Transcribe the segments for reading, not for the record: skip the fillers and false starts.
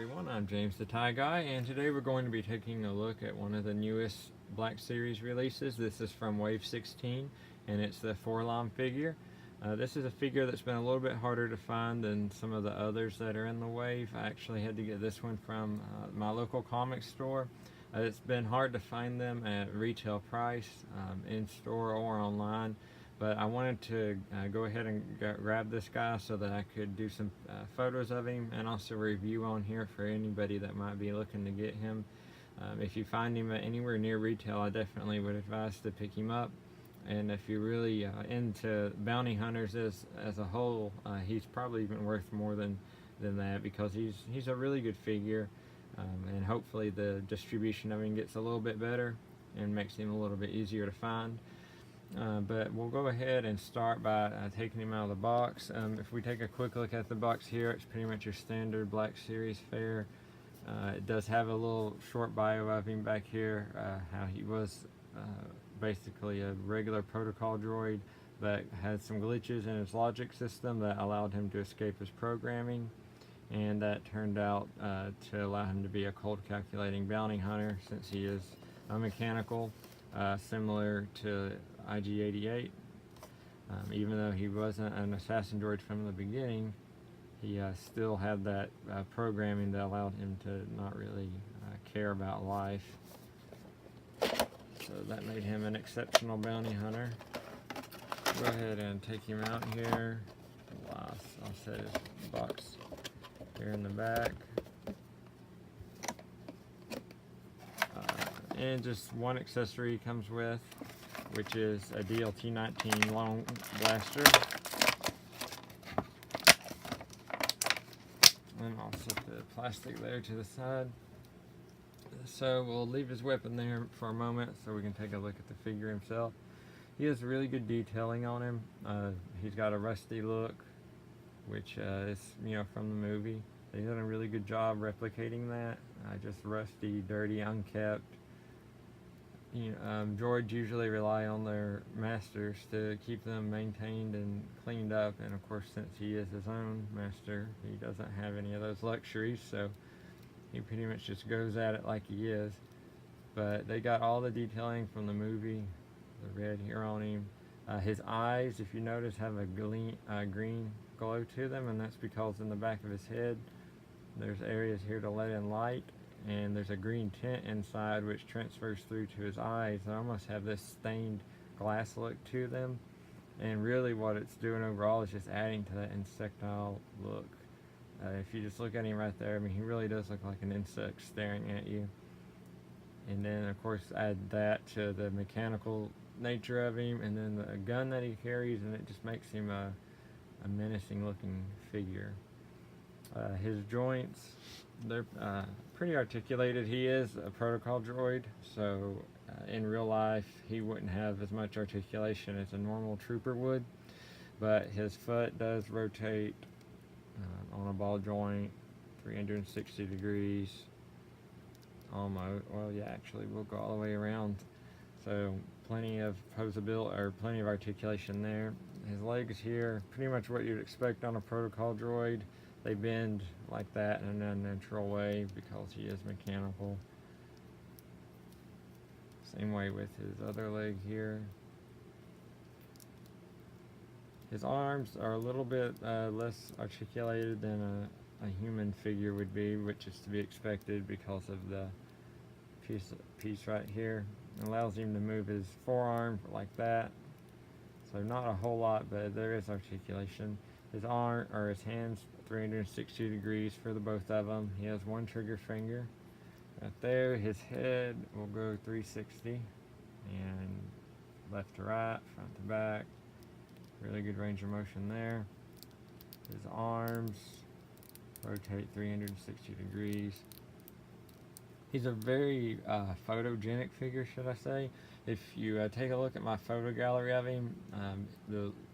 everyone, I'm James the Tie Guy, and today we're going to be taking a look at one of the newest Black Series releases. This is from Wave 16, and it's the 4-LOM figure. This is a figure that's been a little bit harder to find than some of the others that are in the Wave. I actually had to get this one from my local comic store. It's been hard to find them at retail price, in store or online. But I wanted to go ahead and grab this guy so that I could do some photos of him and also review on here for anybody that might be looking to get him. If you find him anywhere near retail, I definitely would advise to pick him up. And if you're really into bounty hunters as a whole, he's probably even worth more than that, because he's a really good figure, and hopefully the distribution of him gets a little bit better and makes him a little bit easier to find. But we'll go ahead and start by taking him out of the box. If we take a quick look at the box here, it's pretty much your standard Black Series fare. It does have a little short bio of him back here, how he was basically a regular protocol droid, but had some glitches in his logic system that allowed him to escape his programming, and that turned out to allow him to be a cold calculating bounty hunter, since he is a mechanical, similar to IG-88. Even though he wasn't an assassin droid from the beginning, he still had that programming that allowed him to not really care about life. So that made him an exceptional bounty hunter. Go ahead and take him out here. I'll set his box here in the back. And just one accessory he comes with, which is a DLT-19 long blaster. And I'll set the plastic there to the side. So we'll leave his weapon there for a moment so we can take a look at the figure himself. He has really good detailing on him. He's got a rusty look, which is, from the movie. They've done a really good job replicating that. Just rusty, dirty, unkept. Droids usually rely on their masters to keep them maintained and cleaned up, and of course, since he is his own master, he doesn't have any of those luxuries, so he pretty much just goes at it like he is. But they got all the detailing from the movie, the red here on him. His eyes, if you notice, have a green glow to them, and that's because in the back of his head there's areas here to let in light, and there's a green tint inside which transfers through to his eyes. They almost have this stained glass look to them, and really what it's doing overall is just adding to that insectile look. If you just look at him right there, I mean, he really does look like an insect staring at you. And then of course add that to the mechanical nature of him, and then the gun that he carries, and it just makes him a menacing looking figure. His joints, they're pretty articulated. He is a protocol droid, so in real life he wouldn't have as much articulation as a normal trooper would, but his foot does rotate on a ball joint 360 degrees almost. Well, yeah, actually we'll go all the way around, so plenty of posability, or plenty of articulation there. His legs here, pretty much what you'd expect on a protocol droid. They bend like that in an unnatural way because he is mechanical. Same way with his other leg here. His arms are a little bit less articulated than a human figure would be, which is to be expected because of the piece right here. It allows him to move his forearm like that. So not a whole lot, but there is articulation. His arm, or his hands, 360 degrees for the both of them. He has one trigger finger right there. His head will go 360, and left to right, front to back. Really good range of motion there. His arms rotate 360 degrees. He's a very photogenic figure, should I say. If you take a look at my photo gallery of him,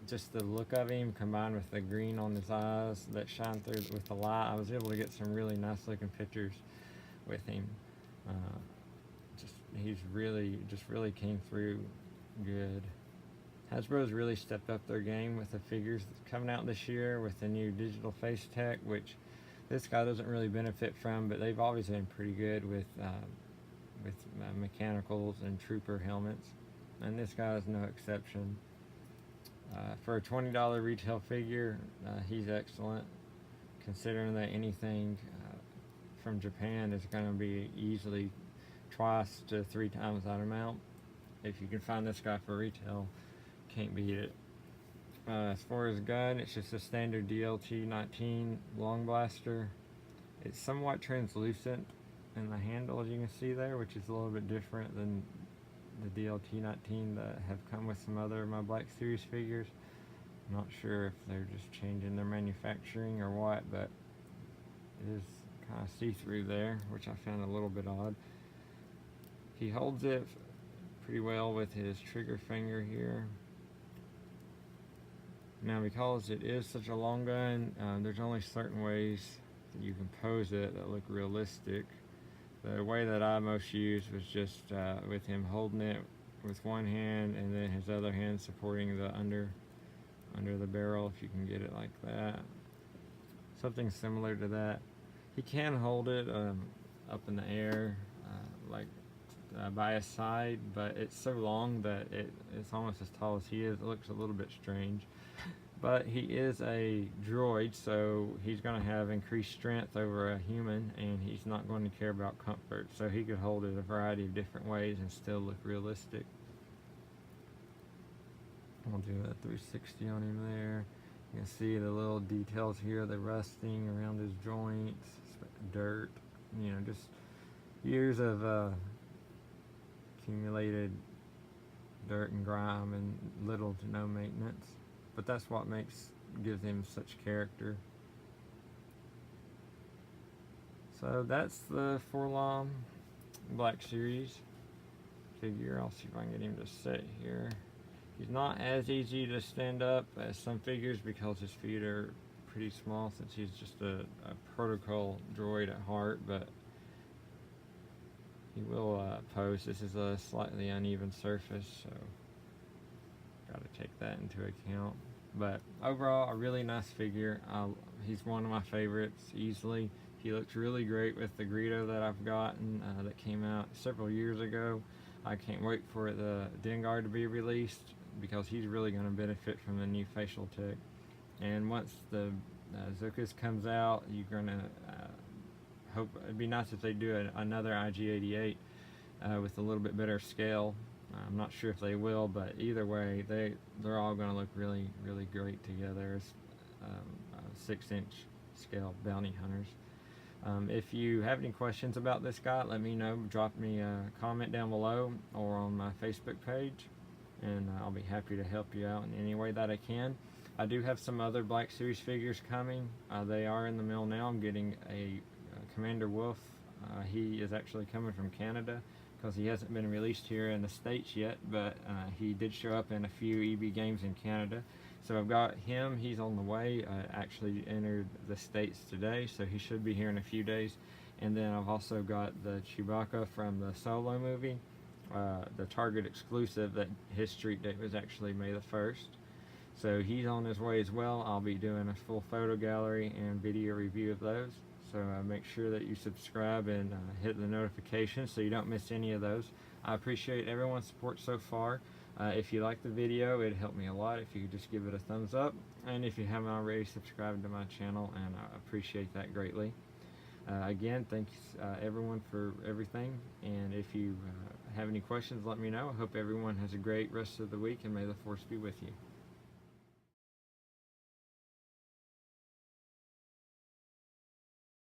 just the look of him combined with the green on his eyes that shine through with the light, I was able to get some really nice looking pictures with him. He's really came through good. Hasbro's really stepped up their game with the figures coming out this year with the new digital face tech, which this guy doesn't really benefit from, but they've always been pretty good with mechanicals and trooper helmets, and this guy is no exception. For a $20 retail figure, he's excellent, considering that anything from Japan is going to be easily twice to 3 times that amount. If you can find this guy for retail, can't beat it. As far as gun, it's just a standard DLT-19 long blaster. It's somewhat translucent in the handle, as you can see there, which is a little bit different than the DLT-19 that have come with some other of my Black Series figures. I'm not sure if they're just changing their manufacturing or what, but it is kind of see-through there, which I found a little bit odd. He holds it pretty well with his trigger finger here. Now, because it is such a long gun, there's only certain ways that you can pose it that look realistic. The way that I most used was just with him holding it with one hand and then his other hand supporting the under the barrel, if you can get it like that. Something similar to that. He can hold it up in the air, by his side, but it's so long that it's almost as tall as he is. It looks a little bit strange. But he is a droid, so he's going to have increased strength over a human, and he's not going to care about comfort. So he could hold it a variety of different ways and still look realistic. I'll do a 360 on him there. You can see the little details here, the rusting around his joints, dirt, you know, just years of accumulated dirt and grime and little to no maintenance. But that's what gives him such character. So that's the LOM Black Series figure. I'll see if I can get him to sit here. He's not as easy to stand up as some figures because his feet are pretty small, since he's just a protocol droid at heart, but he will pose. This is a slightly uneven surface, so got to take that into account. But overall, a really nice figure. He's one of my favorites easily. He looks really great with the Greedo that I've gotten that came out several years ago. I can't wait for the Dengar to be released, because he's really going to benefit from the new facial tech. And once the Zuckuss comes out, you're going to hope. It'd be nice if they do another IG-88 with a little bit better scale. I'm not sure if they will, but either way, they're all going to look really, really great together as 6-inch scale bounty hunters. If you have any questions about this guy, let me know. Drop me a comment down below or on my Facebook page, and I'll be happy to help you out in any way that I can. I do have some other Black Series figures coming. They are in the mail now. I'm getting a Commander Wolf. He is actually coming from Canada, because he hasn't been released here in the States yet, but he did show up in a few EB games in Canada. So I've got him. He's on the way. Actually entered the States today, so he should be here in a few days. And then I've also got the Chewbacca from the Solo movie, the Target exclusive, that his street date was actually May the 1st. So he's on his way as well. I'll be doing a full photo gallery and video review of those. So make sure that you subscribe and hit the notifications so you don't miss any of those. I appreciate everyone's support so far. If you like the video, it'd help me a lot if you could just give it a thumbs up. And if you haven't already, subscribed to my channel, and I appreciate that greatly. Again, thanks everyone for everything. And if you have any questions, let me know. I hope everyone has a great rest of the week, and may the Force be with you.